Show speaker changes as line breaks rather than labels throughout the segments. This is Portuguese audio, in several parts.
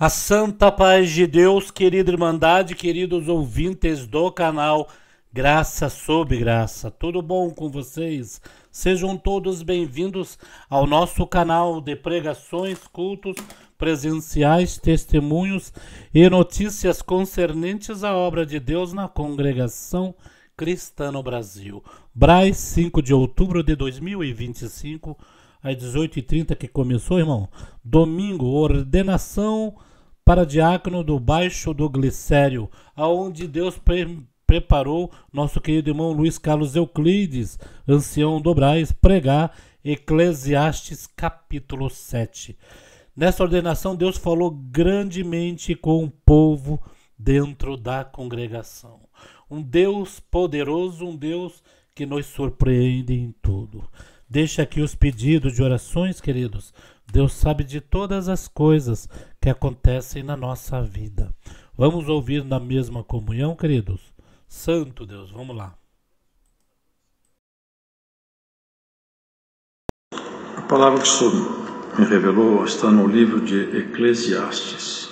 A santa paz de Deus, querida Irmandade, queridos ouvintes do canal Graça sobre Graça. Tudo bom com vocês? Sejam todos bem-vindos ao nosso canal de pregações, cultos presenciais, testemunhos e notícias concernentes à obra de Deus na Congregação Cristã no Brasil. Braz, 5 de outubro de 2025, às 18h30 que começou, irmão. Domingo, ordenação para diácono do Baixo do Glicério, aonde Deus preparou nosso querido irmão Luiz Carlos Euclides, ancião do Braz, pregar Eclesiastes capítulo 7. Nessa ordenação, Deus falou grandemente com o povo dentro da congregação. Um Deus poderoso, um Deus que nos surpreende em tudo. Deixa aqui os pedidos de orações, queridos. Deus sabe de todas as coisas que acontecem na nossa vida. Vamos ouvir na mesma comunhão, queridos? Santo Deus, vamos lá.
A palavra que o Senhor me revelou está no livro de Eclesiastes.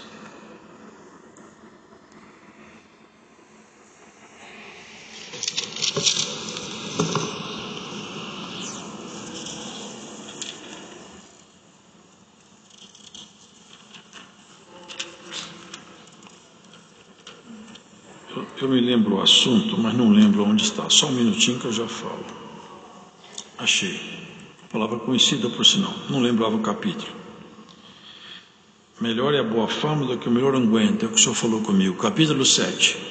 Eu me lembro o assunto, mas não lembro onde está. Só um minutinho que eu já falo. Achei. Palavra conhecida por sinal. Não lembrava o capítulo. Melhor é a boa fama do que o melhor unguento. É o que o Senhor falou comigo. Capítulo 7.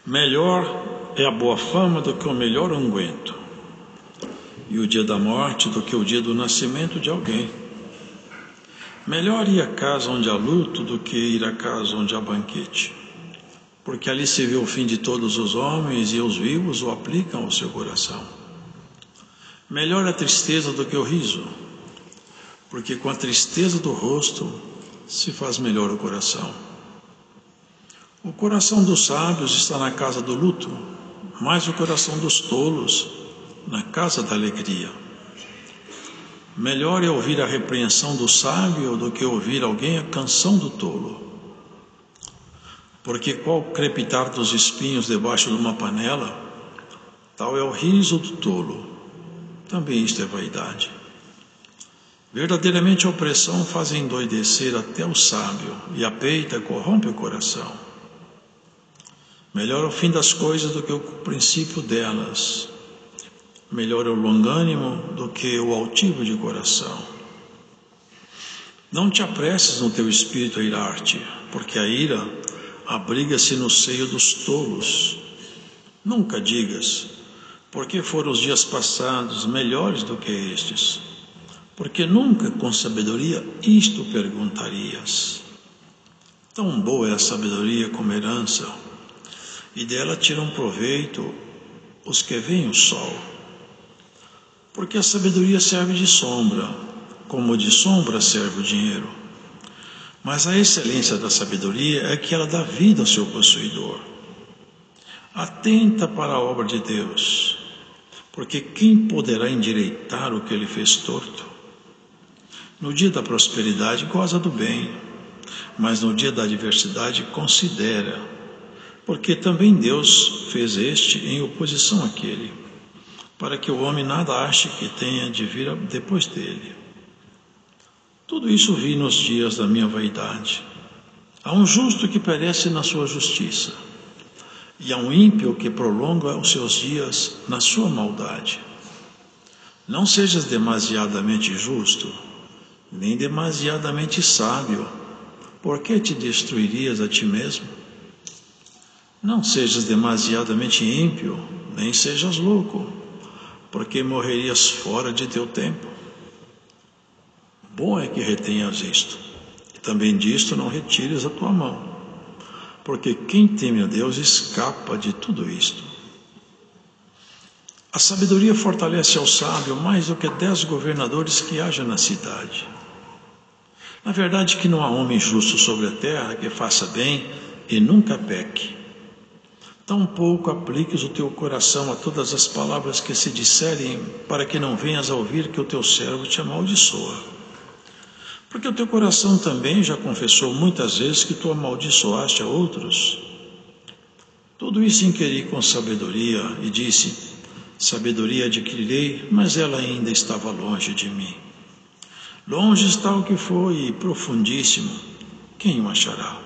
Melhor é a boa fama do que o melhor unguento, e o dia da morte do que o dia do nascimento de alguém. Melhor ir à casa onde há luto do que ir à casa onde há banquete, porque ali se vê o fim de todos os homens e os vivos o aplicam ao seu coração. Melhor a tristeza do que o riso, porque com a tristeza do rosto se faz melhor o coração. O coração dos sábios está na casa do luto, mas o coração dos tolos na casa da alegria. Melhor é ouvir a repreensão do sábio do que ouvir alguém a canção do tolo. Porque qual crepitar dos espinhos debaixo de uma panela, tal é o riso do tolo. Também isto é vaidade. Verdadeiramente a opressão faz endoidecer até o sábio, e a peita corrompe o coração. Melhor é o fim das coisas do que o princípio delas. Melhor é o longânimo do que o altivo de coração. Não te apresses no teu espírito a irar-te, porque a ira abriga-se no seio dos tolos. Nunca digas, porque foram os dias passados melhores do que estes, porque nunca com sabedoria isto perguntarias. Tão boa é a sabedoria como herança, e dela tiram proveito os que veem o sol. Porque a sabedoria serve de sombra, como de sombra serve o dinheiro. Mas a excelência da sabedoria é que ela dá vida ao seu possuidor. Atenta para a obra de Deus, porque quem poderá endireitar o que ele fez torto? No dia da prosperidade goza do bem, mas no dia da adversidade considera, porque também Deus fez este em oposição àquele, para que o homem nada ache que tenha de vir depois dele. Tudo isso vi nos dias da minha vaidade. Há um justo que perece na sua justiça, e há um ímpio que prolonga os seus dias na sua maldade. Não sejas demasiadamente justo, nem demasiadamente sábio, porque te destruirias a ti mesmo. Não sejas demasiadamente ímpio, nem sejas louco, porque morrerias fora de teu tempo. Bom é que retenhas isto, e também disto não retires a tua mão, porque quem teme a Deus escapa de tudo isto. A sabedoria fortalece ao sábio mais do que 10 governadores que haja na cidade. Na verdade que não há homem justo sobre a terra que faça bem e nunca peque. Tampouco apliques o teu coração a todas as palavras que se disserem, para que não venhas a ouvir que o teu servo te amaldiçoa. Porque o teu coração também já confessou muitas vezes que tu amaldiçoaste a outros. Tudo isso inquiri com sabedoria e disse: sabedoria adquirirei, mas ela ainda estava longe de mim. Longe está o que foi, e profundíssimo, quem o achará?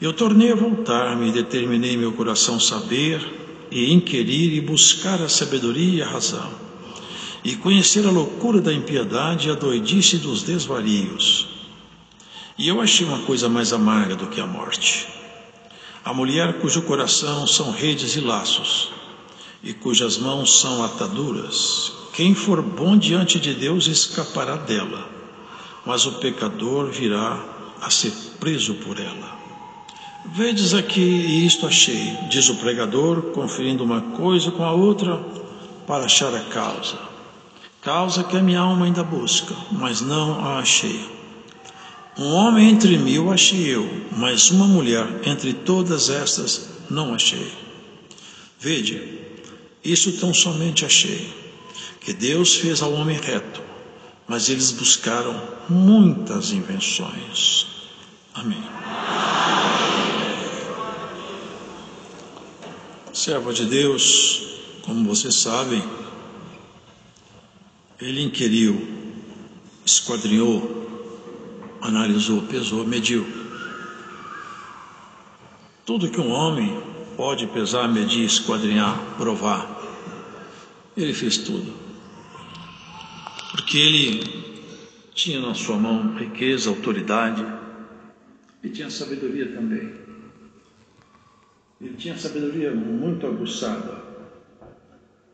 Eu tornei a voltar-me e determinei meu coração saber e inquirir e buscar a sabedoria e a razão, e conhecer a loucura da impiedade e a doidice dos desvarios. E eu achei uma coisa mais amarga do que a morte: a mulher cujo coração são redes e laços, e cujas mãos são ataduras. Quem for bom diante de Deus escapará dela, mas o pecador virá a ser preso por ela. Vedes aqui, e isto achei, diz o pregador, conferindo uma coisa com a outra para achar a causa que a minha alma ainda busca, mas não a achei. Um homem entre 1000 achei eu, mas uma mulher entre todas estas não achei. Vede, isso tão somente achei, que Deus fez ao homem reto, mas eles buscaram muitas invenções. Amém. Servo de Deus, como vocês sabem, ele inquiriu, esquadrinhou, analisou, pesou, mediu. Tudo que um homem pode pesar, medir, esquadrinhar, provar, ele fez tudo. Porque ele tinha na sua mão riqueza, autoridade, e tinha sabedoria também. Ele tinha sabedoria muito aguçada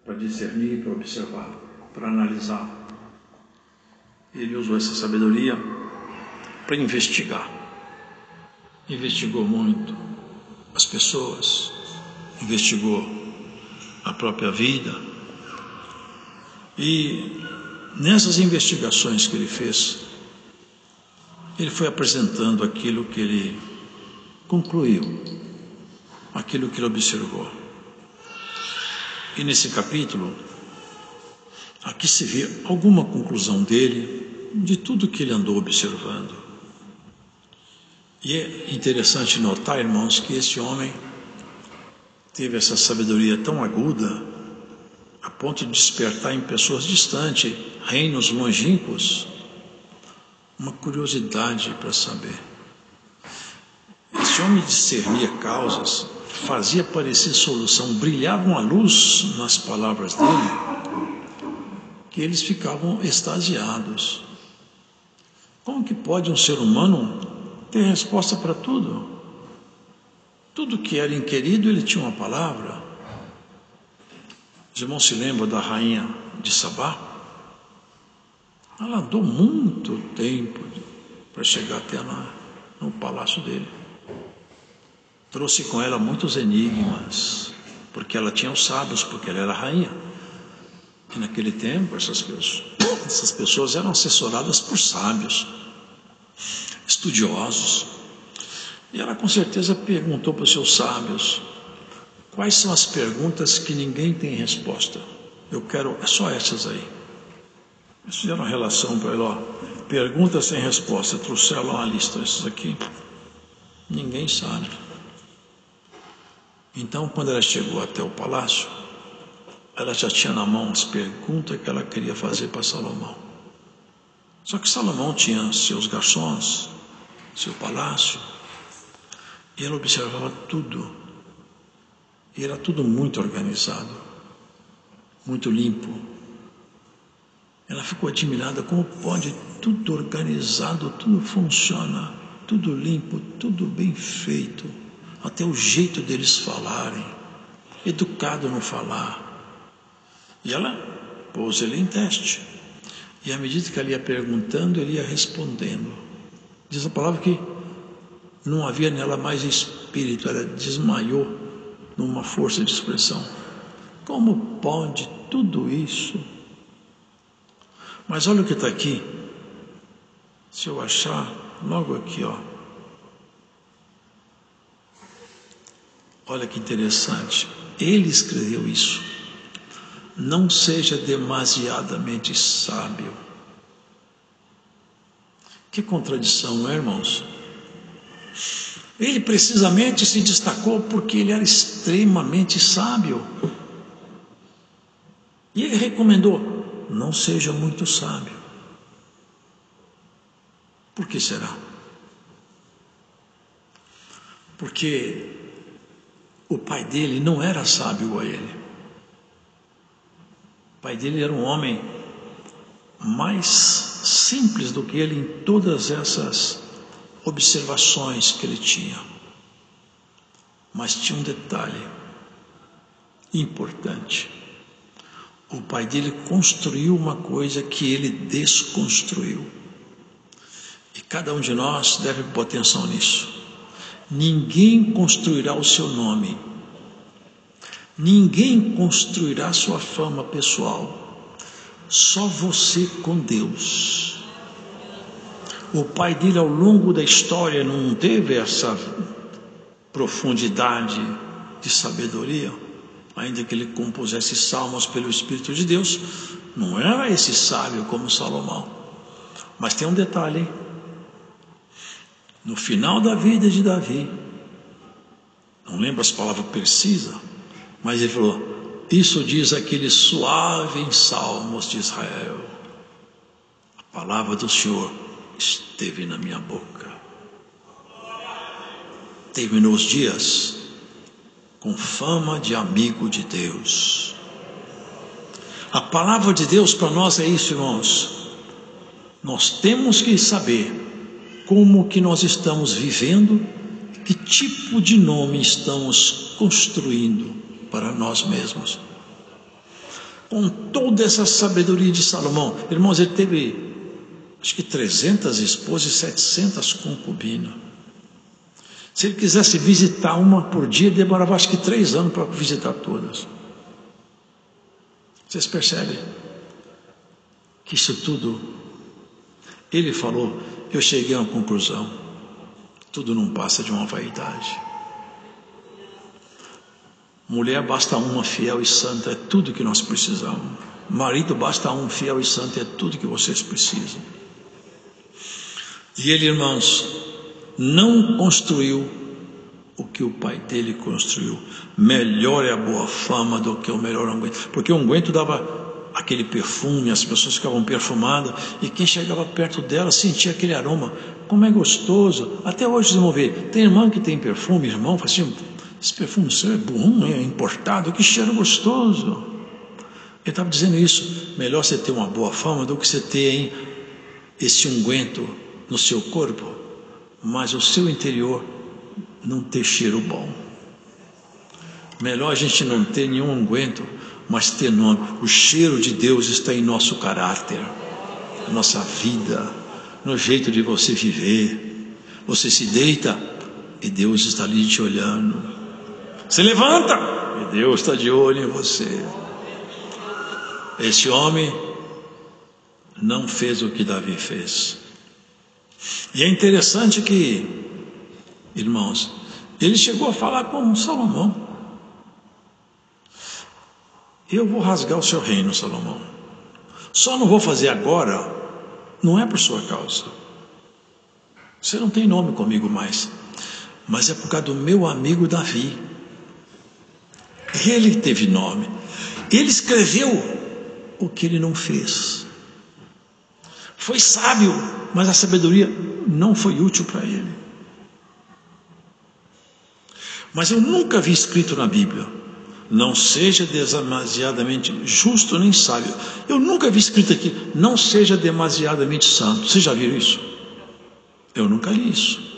para discernir, para observar, para analisar. Ele usou essa sabedoria para investigar. Investigou muito as pessoas, investigou a própria vida. E nessas investigações que ele fez, ele foi apresentando aquilo que ele concluiu, aquilo que ele observou. E nesse capítulo, aqui se vê alguma conclusão dele, de tudo que ele andou observando. E é interessante notar, irmãos, que esse homem teve essa sabedoria tão aguda, a ponto de despertar em pessoas distantes, reinos longínquos, uma curiosidade para saber. Esse homem discernia causas, fazia parecer solução, brilhava uma luz nas palavras dele, que eles ficavam extasiados. Como que pode um ser humano ter resposta para tudo? Tudo que era inquirido, ele tinha uma palavra. Os irmãos se lembram da rainha de Sabá? Ela andou muito tempo para chegar até lá, no palácio dele. Trouxe com ela muitos enigmas, porque ela tinha os sábios, porque ela era rainha. E naquele tempo, essas pessoas eram assessoradas por sábios, estudiosos. E ela com certeza perguntou para os seus sábios: quais são as perguntas que ninguém tem resposta? Eu quero, é só essas aí. Eles fizeram uma relação para ele, ó, perguntas sem resposta, trouxeram lá uma lista, essas aqui, ninguém sabe. Então, quando ela chegou até o palácio, ela já tinha na mão as perguntas que ela queria fazer para Salomão. Só que Salomão tinha seus garçons, seu palácio, e ela observava tudo. E era tudo muito organizado, muito limpo. Ela ficou admirada como pode tudo organizado, tudo funciona, tudo limpo, tudo bem feito, até o jeito deles falarem, educado no falar. E ela pôs ele em teste. E à medida que ela ia perguntando, ele ia respondendo. Diz a palavra que não havia nela mais espírito, ela desmaiou numa força de expressão. Como pode tudo isso? Mas olha o que está aqui. Se eu achar, logo aqui, ó. Olha que interessante. Ele escreveu isso. Não seja demasiadamente sábio. Que contradição, não é, irmãos? Ele precisamente se destacou porque ele era extremamente sábio. E ele recomendou: não seja muito sábio. Por que será? Porque o pai dele não era sábio igual a ele. O pai dele era um homem mais simples do que ele em todas essas observações que ele tinha. Mas tinha um detalhe importante. O pai dele construiu uma coisa que ele desconstruiu. E cada um de nós deve pôr atenção nisso. Ninguém construirá o seu nome. Ninguém construirá sua fama pessoal. Só você com Deus. O pai dele, ao longo da história, não teve essa profundidade de sabedoria, ainda que ele compusesse salmos pelo Espírito de Deus. Não era esse sábio como Salomão. Mas tem um detalhe, hein? No final da vida de Davi, não lembro as palavras precisas, mas ele falou: isso diz aquele suave em salmos de Israel. A palavra do Senhor esteve na minha boca. Terminou os dias com fama de amigo de Deus. A palavra de Deus para nós é isso, irmãos. Nós temos que saber como que nós estamos vivendo, que tipo de nome estamos construindo para nós mesmos. Com toda essa sabedoria de Salomão, irmãos, ele teve acho que 300 esposas e 700 concubinas. Se ele quisesse visitar uma por dia, demorava acho que 3 anos para visitar todas. Vocês percebem que isso tudo, ele falou, eu cheguei a uma conclusão: tudo não passa de uma vaidade. Mulher basta uma fiel e santa, é tudo que nós precisamos. Marido basta um fiel e santo, é tudo que vocês precisam. E ele, irmãos, não construiu o que o pai dele construiu. Melhor é a boa fama do que o melhor unguento, porque o unguento dava aquele perfume, as pessoas ficavam perfumadas, e quem chegava perto dela sentia aquele aroma. Como é gostoso! Até hoje vocês vão ver, tem irmão que tem perfume, irmão fala assim: esse perfume seu é bom, é importado, que cheiro gostoso. Ele estava dizendo isso: melhor você ter uma boa fama do que você ter esse unguento no seu corpo, mas o seu interior não ter cheiro bom. Melhor a gente não ter nenhum unguento, mas ter nome. O cheiro de Deus está em nosso caráter, na nossa vida, no jeito de você viver. Você se deita e Deus está ali te olhando. Se levanta e Deus está de olho em você. Esse homem não fez o que Davi fez. E é interessante que, irmãos, ele chegou a falar com Salomão: eu vou rasgar o seu reino, Salomão. Só não vou fazer agora, não é por sua causa. Você não tem nome comigo mais, mas é por causa do meu amigo Davi. Ele teve nome. Ele escreveu o que ele não fez. Foi sábio, mas a sabedoria não foi útil para ele. Mas eu nunca vi escrito na Bíblia: não seja demasiadamente justo nem sábio. Eu nunca vi escrito aqui: não seja demasiadamente santo. Vocês já viram isso? Eu nunca li isso.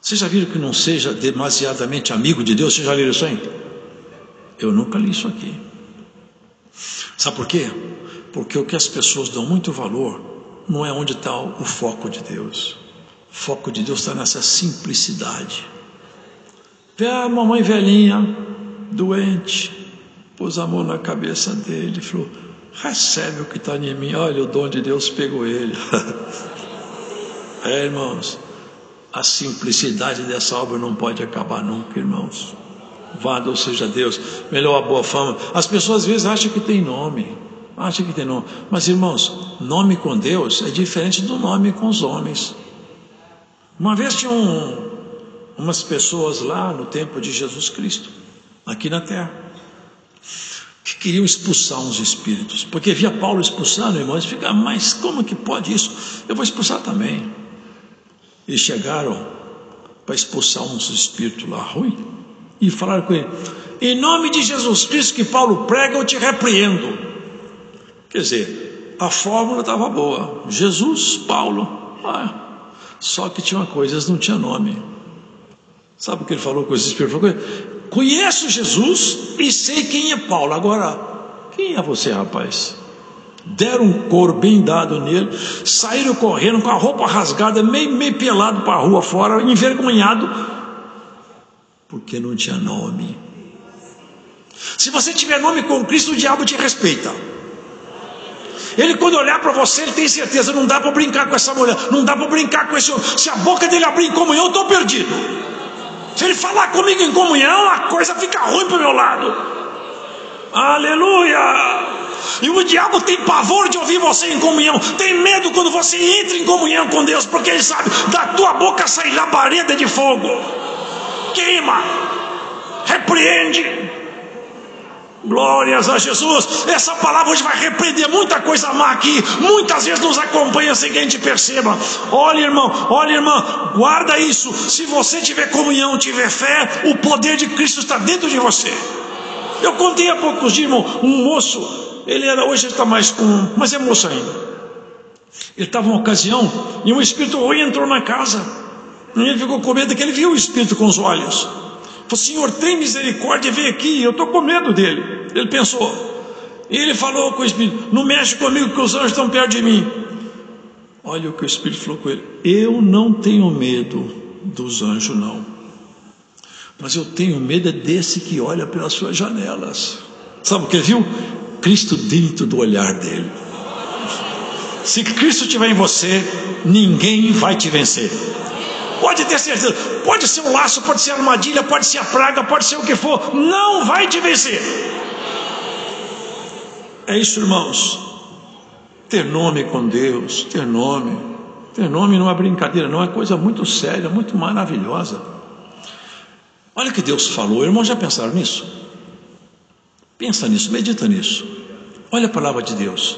Vocês já viram que não seja demasiadamente amigo de Deus? Vocês já viram isso aí? Eu nunca li isso aqui. Sabe por quê? Porque o que as pessoas dão muito valor não é onde está o foco de Deus. O foco de Deus está nessa simplicidade. Vê a mamãe velhinha, doente, pôs a mão na cabeça dele e falou: recebe o que está em mim. Olha, o dom de Deus pegou ele. Irmãos, a simplicidade dessa obra não pode acabar nunca, irmãos. Louvado seja Deus. Melhor a boa fama. As pessoas às vezes acham que tem nome. Mas irmãos, nome com Deus é diferente do nome com os homens. Uma vez tinha umas pessoas lá no tempo de Jesus Cristo, aqui na terra, que queriam expulsar uns espíritos, porque via Paulo expulsando, irmãos, ficaram, mas como que pode isso? Eu vou expulsar também. E chegaram para expulsar uns espíritos lá ruim, e falaram com ele: em nome de Jesus Cristo que Paulo prega, eu te repreendo. Quer dizer, a fórmula estava boa, Jesus, Paulo, só que tinha uma coisa, eles não tinham nome. Sabe o que ele falou com esse espírito? Conheço Jesus e sei quem é Paulo. Agora, quem é você, rapaz? Deram um couro bem dado nele, saíram correndo com a roupa rasgada, meio pelado para a rua fora, envergonhado, porque não tinha nome. Se você tiver nome com Cristo, o diabo te respeita. Ele, quando olhar para você, ele tem certeza: não dá para brincar com essa mulher, não dá para brincar com esse homem. Se a boca dele abrir em comunhão, eu estou perdido. Se ele falar comigo em comunhão, a coisa fica ruim para o meu lado. Aleluia! E o diabo tem pavor de ouvir você em comunhão, tem medo quando você entra em comunhão com Deus, porque ele sabe, da tua boca sai labareda de fogo, queima, repreende. Glórias a Jesus. Essa palavra hoje vai repreender muita coisa má aqui. Muitas vezes nos acompanha sem que a gente perceba. Olha, irmão, olha, irmã, guarda isso. Se você tiver comunhão, tiver fé, o poder de Cristo está dentro de você. Eu contei há poucos dias, irmão, um moço, hoje ele está mais com, mas é moço ainda. Ele estava numa ocasião e um espírito ruim entrou na casa. E ele ficou com medo, que ele viu o espírito com os olhos. Falou: Senhor, tem misericórdia, vem aqui, eu estou com medo dele. Ele pensou, e ele falou com o espírito: não mexe comigo, que os anjos estão perto de mim. Olha o que o espírito falou com ele: eu não tenho medo dos anjos, não, mas eu tenho medo desse que olha pelas suas janelas. Sabe o que ele viu? Cristo dentro do olhar dele. Se Cristo estiver em você, ninguém vai te vencer. Pode ter certeza, pode ser um laço, pode ser armadilha, pode ser a praga, pode ser o que for, não vai te vencer. É isso, irmãos. Ter nome com Deus, ter nome não é brincadeira, não, é coisa muito séria, muito maravilhosa. Olha o que Deus falou, irmãos, já pensaram nisso? Pensa nisso, medita nisso. Olha a palavra de Deus: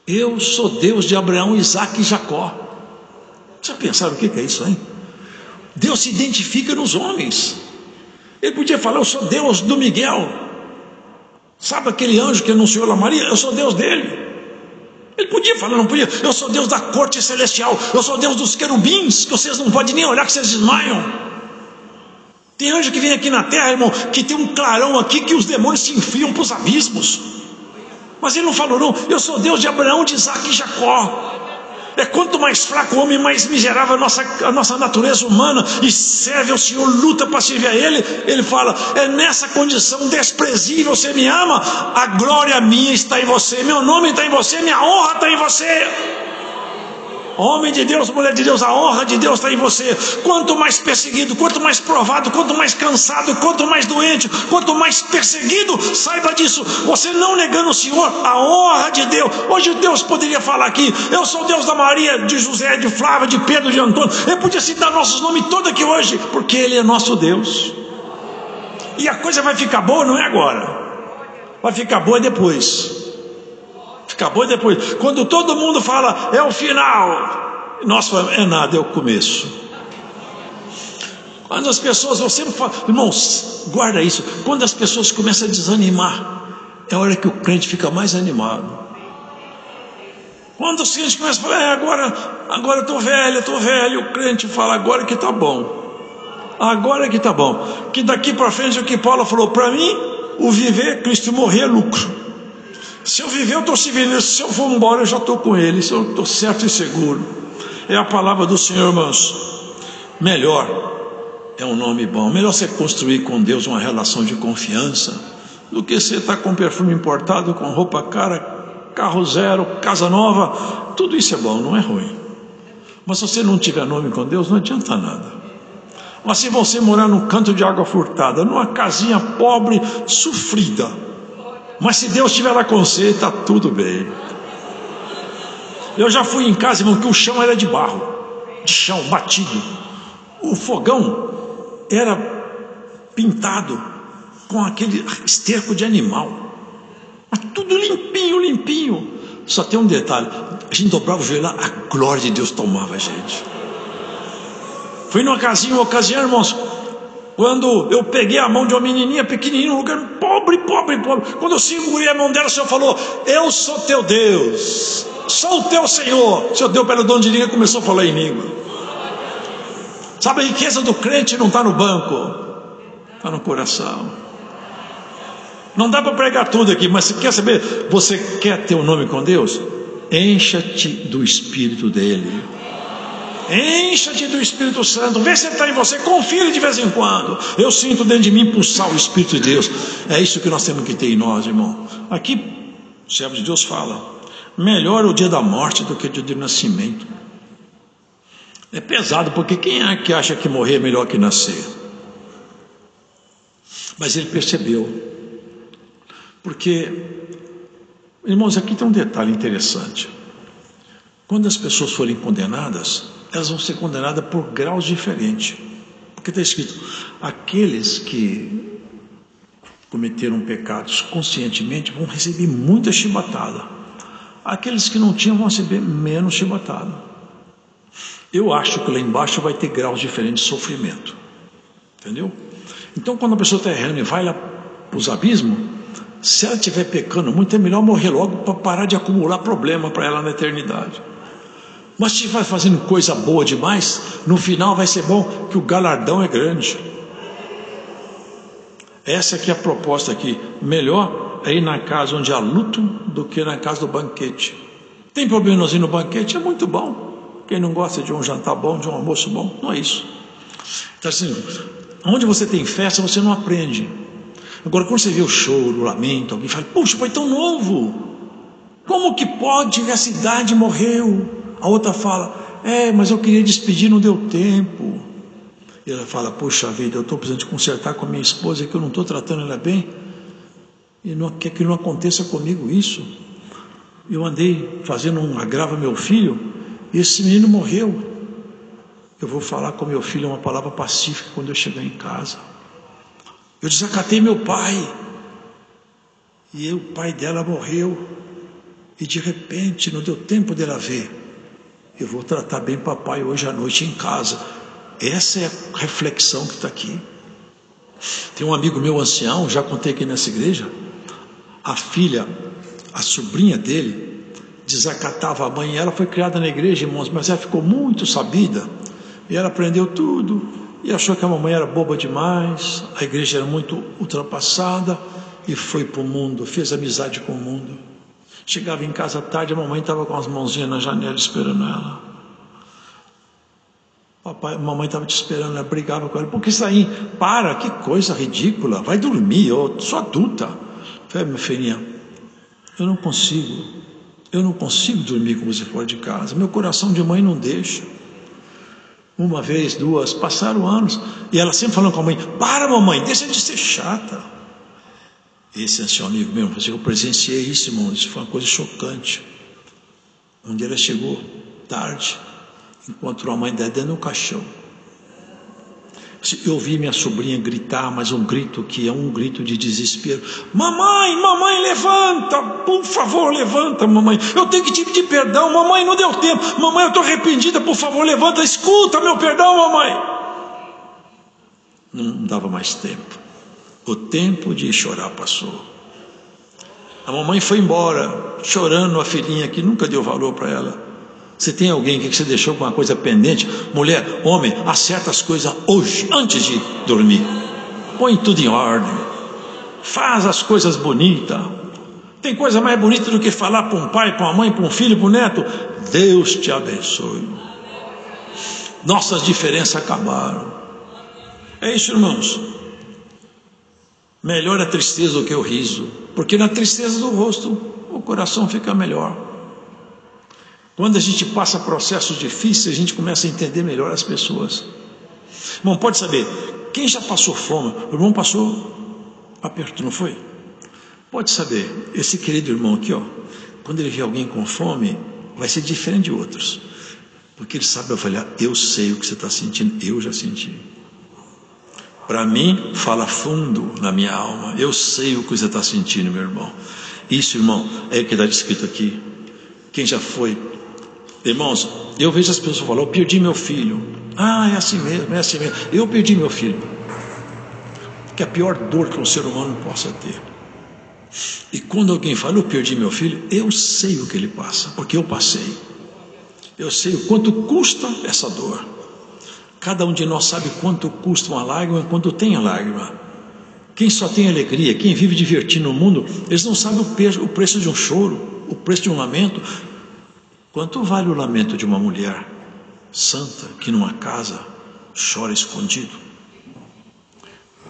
eu sou Deus de Abraão, Isaque e Jacó. Já pensaram o que é isso, hein? Deus se identifica nos homens. Ele podia falar: eu sou Deus do Miguel. Sabe aquele anjo que anunciou a Maria? Eu sou Deus dele. Ele podia falar, não podia? Eu sou Deus da corte celestial. Eu sou Deus dos querubins, que vocês não podem nem olhar, que vocês desmaiam. Tem anjo que vem aqui na terra, irmão, que tem um clarão aqui que os demônios se enfiam para os abismos. Mas ele não falou, não: eu sou Deus de Abraão, de Isaque e Jacó. É quanto mais fraco o homem, mais miserável a nossa natureza humana, e serve ao Senhor, luta para servir a Ele. Ele fala: é nessa condição desprezível você me ama, a glória minha está em você, meu nome está em você, minha honra está em você. Homem de Deus, mulher de Deus, a honra de Deus está em você. Quanto mais perseguido, quanto mais provado, quanto mais cansado, quanto mais doente, quanto mais perseguido, saiba disso, você não negando o Senhor, a honra de Deus. Hoje Deus poderia falar aqui: eu sou Deus da Maria, de José, de Flávia, de Pedro, de Antônio. Ele podia citar nossos nomes todos aqui hoje, porque Ele é nosso Deus. E a coisa vai ficar boa, não é agora, vai ficar boa depois. Acabou depois, quando todo mundo fala é o final, nós falamos é nada, é o começo. Quando as pessoas, eu sempre falo, irmãos, guarda isso, quando as pessoas começam a desanimar, é a hora que o crente fica mais animado. Quando os crentes começam a falar: agora eu estou velho, o crente fala: agora que está bom, agora que está bom, que daqui para frente é o que Paulo falou: para mim o viver é Cristo, morrer é lucro. Se eu viver, eu estou servindo. Se eu for embora, eu já estou com Ele. Se eu estou certo e seguro. É a palavra do Senhor, irmãos. Melhor é um nome bom. Melhor você construir com Deus uma relação de confiança do que você estar com perfume importado, com roupa cara, carro zero, casa nova. Tudo isso é bom, não é ruim. Mas se você não tiver nome com Deus, não adianta nada. Mas se você morar num canto de água furtada, numa casinha pobre, sofrida, mas se Deus estiver lá com você, está tudo bem. Eu já fui em casa, irmão, que o chão era de barro, de chão, batido. O fogão era pintado com aquele esterco de animal, mas tudo limpinho, limpinho. Só tem um detalhe: a gente dobrava o joelho lá, a glória de Deus tomava a gente. Fui numa casinha, uma ocasião, irmãos, quando eu peguei a mão de uma menininha pequenininha, um lugar pobre, pobre, pobre. Quando eu segurei a mão dela, o Senhor falou: eu sou teu Deus, sou o teu Senhor. O Senhor deu para ela o dom de língua e começou a falar em língua. Sabe, a riqueza do crente não está no banco, está no coração. Não dá para pregar tudo aqui, mas você quer saber, você quer ter um nome com Deus? Encha-te do Espírito dele. Encha-te do Espírito Santo. Vê se ele está em você, confira de vez em quando. Eu sinto dentro de mim pulsar o Espírito de Deus. É isso que nós temos que ter em nós, irmão. Aqui, o servo de Deus fala: melhor o dia da morte do que o dia do nascimento. É pesado, porque quem é que acha que morrer é melhor que nascer? Mas ele percebeu. Porque, irmãos, aqui tem um detalhe interessante. Quando as pessoas forem condenadas, elas vão ser condenadas por graus diferentes. Porque está escrito: aqueles que cometeram pecados conscientemente vão receber muita chibatada. Aqueles que não tinham vão receber menos chibatada. Eu acho que lá embaixo vai ter graus diferentes de sofrimento. Entendeu? Então, quando a pessoa está errando e vai lá para os abismos, se ela estiver pecando muito, é melhor morrer logo para parar de acumular problema para ela na eternidade. Mas se vai fazendo coisa boa demais, no final vai ser bom, que o galardão é grande. Essa aqui é a proposta aqui. Melhor é ir na casa onde há luto do que na casa do banquete. Tem problema nós ir no banquete? É muito bom. Quem não gosta de um jantar bom, de um almoço bom? Não é isso. Então assim, onde você tem festa, você não aprende. Agora, quando você vê o choro, o lamento, alguém fala: puxa, foi tão novo, como que pode? A cidade morreu. A outra fala: mas eu queria despedir, não deu tempo. E ela fala: puxa vida, eu estou precisando de consertar com a minha esposa, que eu não estou tratando ela bem, e não quer que não aconteça comigo isso. Eu andei fazendo um agravo ao meu filho, e esse menino morreu. Eu vou falar com meu filho uma palavra pacífica quando eu chegar em casa. Eu desacatei meu pai, e o pai dela morreu, e de repente não deu tempo dela ver. Eu vou tratar bem papai hoje à noite em casa. Essa é a reflexão que está aqui. Tem um amigo meu ancião, já contei aqui nessa igreja, a filha, a sobrinha dele, desacatava a mãe. Ela foi criada na igreja, irmãos, mas ela ficou muito sabida, e ela aprendeu tudo, e achou que a mamãe era boba demais, a igreja era muito ultrapassada, e foi para o mundo, fez amizade com o mundo. Chegava em casa à tarde, a mamãe estava com as mãozinhas na janela esperando ela. Papai, a mamãe estava te esperando, ela brigava com ela: por que isso aí? Para, que coisa ridícula, vai dormir, eu sou adulta. Eu falei: minha filhinha, eu não consigo dormir com você fora de casa, meu coração de mãe não deixa. Uma vez, duas, passaram anos, e ela sempre falando com a mãe: para, mamãe, deixa de ser chata. Esse é seu amigo meu, eu presenciei isso, irmão, isso foi uma coisa chocante. Um dia ela chegou tarde, encontrou a mãe dela dentro do caixão. Eu ouvi minha sobrinha gritar, mas um grito que é um grito de desespero: mamãe, mamãe, levanta, por favor, levanta, mamãe, eu tenho que te pedir perdão, mamãe, não deu tempo, mamãe, eu estou arrependida, por favor, levanta, escuta meu perdão, mamãe. Não dava mais tempo, o tempo de chorar passou. A mamãe foi embora, chorando, a filhinha que nunca deu valor para ela. Você tem alguém que você deixou com uma coisa pendente? Mulher, homem, acerta as coisas hoje, antes de dormir. Põe tudo em ordem. Faz as coisas bonitas. Tem coisa mais bonita do que falar para um pai, para uma mãe, para um filho, para um neto: Deus te abençoe. Nossas diferenças acabaram. É isso, irmãos. Melhor a tristeza do que o riso, porque na tristeza do rosto o coração fica melhor. Quando a gente passa processos difíceis, a gente começa a entender melhor as pessoas. Irmão, pode saber, quem já passou fome? O irmão passou aperto, não foi? Pode saber, esse querido irmão aqui, ó, quando ele vê alguém com fome, vai ser diferente de outros. Porque ele sabe avaliar, eu sei o que você está sentindo, eu já senti. Para mim, fala fundo na minha alma, eu sei o que você está sentindo, meu irmão. Isso, irmão, é o que está escrito aqui. Quem já foi? Irmãos, eu vejo as pessoas falando, eu perdi meu filho. Ah, é assim mesmo, é assim mesmo. Eu perdi meu filho. Que é a pior dor que um ser humano possa ter. E quando alguém fala, eu perdi meu filho, eu sei o que ele passa, porque eu passei. Eu sei o quanto custa essa dor. Cada um de nós sabe quanto custa uma lágrima quando tem a lágrima. Quem só tem alegria, quem vive divertindo no mundo, eles não sabem o preço de um choro, o preço de um lamento. Quanto vale o lamento de uma mulher santa que numa casa chora escondido?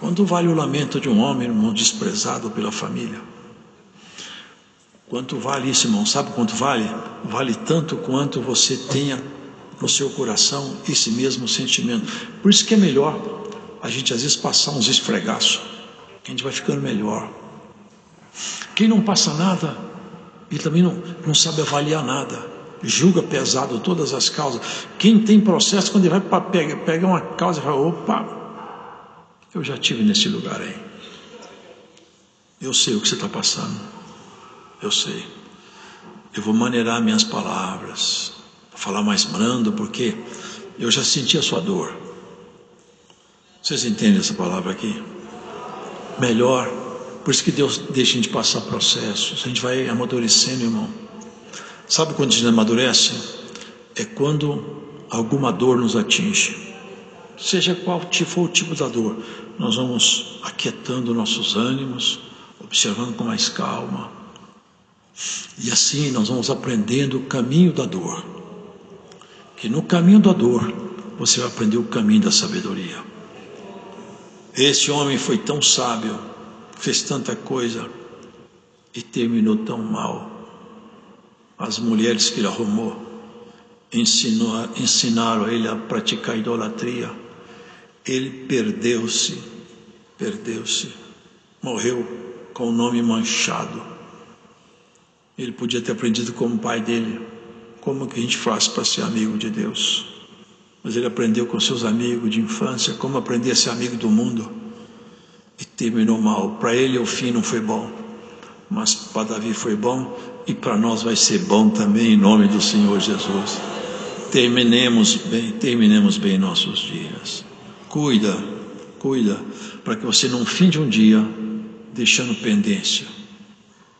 Quanto vale o lamento de um homem, irmão, desprezado pela família? Quanto vale isso, irmão? Sabe quanto vale? Vale tanto quanto você tenha no seu coração esse mesmo sentimento. Por isso que é melhor a gente às vezes passar uns esfregaços, que a gente vai ficando melhor. Quem não passa nada, ele também não sabe avaliar nada, julga pesado todas as causas. Quem tem processo, quando ele vai pegar uma causa, ele fala, opa, eu já estive nesse lugar aí, eu sei o que você está passando, eu sei, eu vou maneirar minhas palavras, vou falar mais brando, porque eu já senti a sua dor. Vocês entendem essa palavra aqui? Melhor, por isso que Deus deixa a gente passar processos, a gente vai amadurecendo, irmão. Sabe quando a gente amadurece? É quando alguma dor nos atinge, seja qual for o tipo da dor, nós vamos aquietando nossos ânimos, observando com mais calma, e assim nós vamos aprendendo o caminho da dor, que no caminho da dor você vai aprender o caminho da sabedoria. Esse homem foi tão sábio, fez tanta coisa e terminou tão mal. As mulheres que ele arrumou ensinaram a ele a praticar idolatria. Ele perdeu-se, morreu com o nome manchado. Ele podia ter aprendido com o pai dele, como que a gente faz para ser amigo de Deus. Mas ele aprendeu com seus amigos de infância, como aprender a ser amigo do mundo, e terminou mal. Para ele o fim não foi bom, mas para Davi foi bom, e para nós vai ser bom também, em nome do Senhor Jesus. Terminemos bem nossos dias. Cuida, para que você não fim de um dia deixando pendência.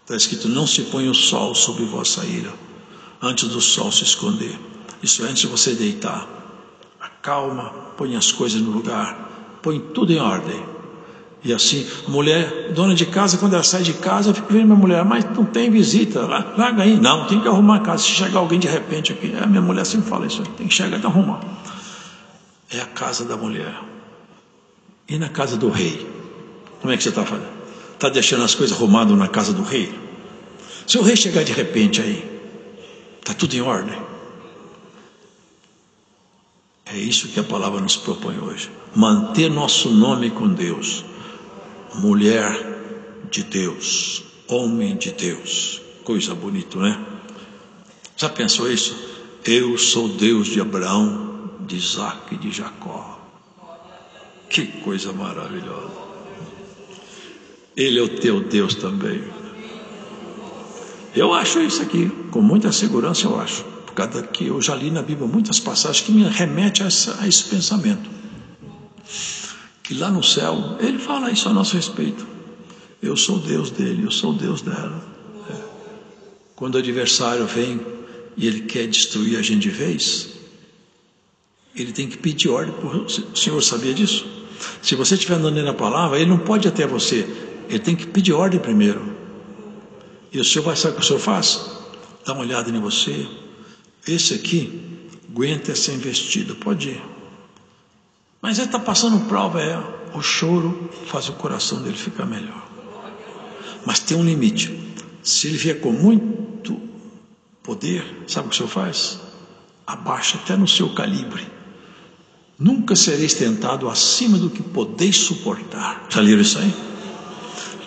Está escrito, não se põe o sol sobre vossa ira, antes do sol se esconder. Isso é, antes de você deitar, acalma, põe as coisas no lugar, põe tudo em ordem. E assim, a mulher, dona de casa, quando ela sai de casa, eu fico vendo minha mulher, mas não tem visita, larga aí. Não, tem que arrumar a casa. Se chegar alguém de repente aqui, a minha mulher sempre fala isso, tem que chegar e arrumar. É a casa da mulher. E na casa do rei? Como é que você está fazendo? Está deixando as coisas arrumadas na casa do rei? Se o rei chegar de repente aí, está tudo em ordem? É isso que a palavra nos propõe hoje. Manter nosso nome com Deus. Mulher de Deus, homem de Deus, coisa bonita, né? Já pensou isso? Eu sou Deus de Abraão, de Isaac e de Jacó. Que coisa maravilhosa. Ele é o teu Deus também. Eu acho isso aqui, com muita segurança eu acho, por causa que eu já li na Bíblia muitas passagens que me remetem a esse pensamento. Que lá no céu, ele fala isso a nosso respeito. Eu sou Deus dele, eu sou Deus dela. Quando o adversário vem e ele quer destruir a gente de vez, ele tem que pedir ordem. O senhor sabia disso? Se você estiver andando na palavra, ele não pode ir até você, ele tem que pedir ordem primeiro. E o senhor vai saber o que o senhor faz? Dá uma olhada em você. Esse aqui aguenta ser investido, pode ir. Mas ele está passando prova, o choro faz o coração dele ficar melhor. Mas tem um limite. Se ele vier com poder, sabe o que o Senhor faz? Abaixa até no seu calibre. Nunca sereis tentado acima do que podeis suportar. Já leram isso aí?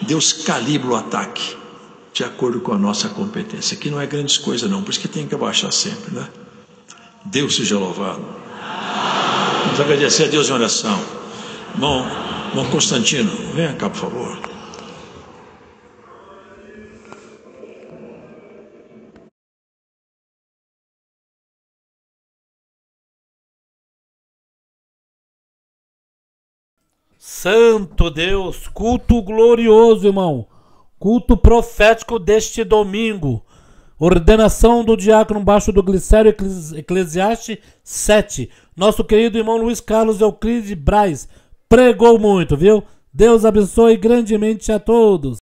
Deus calibra o ataque de acordo com a nossa competência. Aqui não é grandes coisas não, por isso que tem que abaixar sempre, né? Deus seja louvado. Vamos agradecer a Deus em oração. Irmão Constantino, venha cá, por favor.
Santo Deus, culto glorioso, irmão. Culto profético deste domingo. Ordenação do diácono baixo do Glicério, Eclesiastes 7. Nosso querido irmão Luiz Carlos Euclides Braz pregou muito, viu? Deus abençoe grandemente a todos.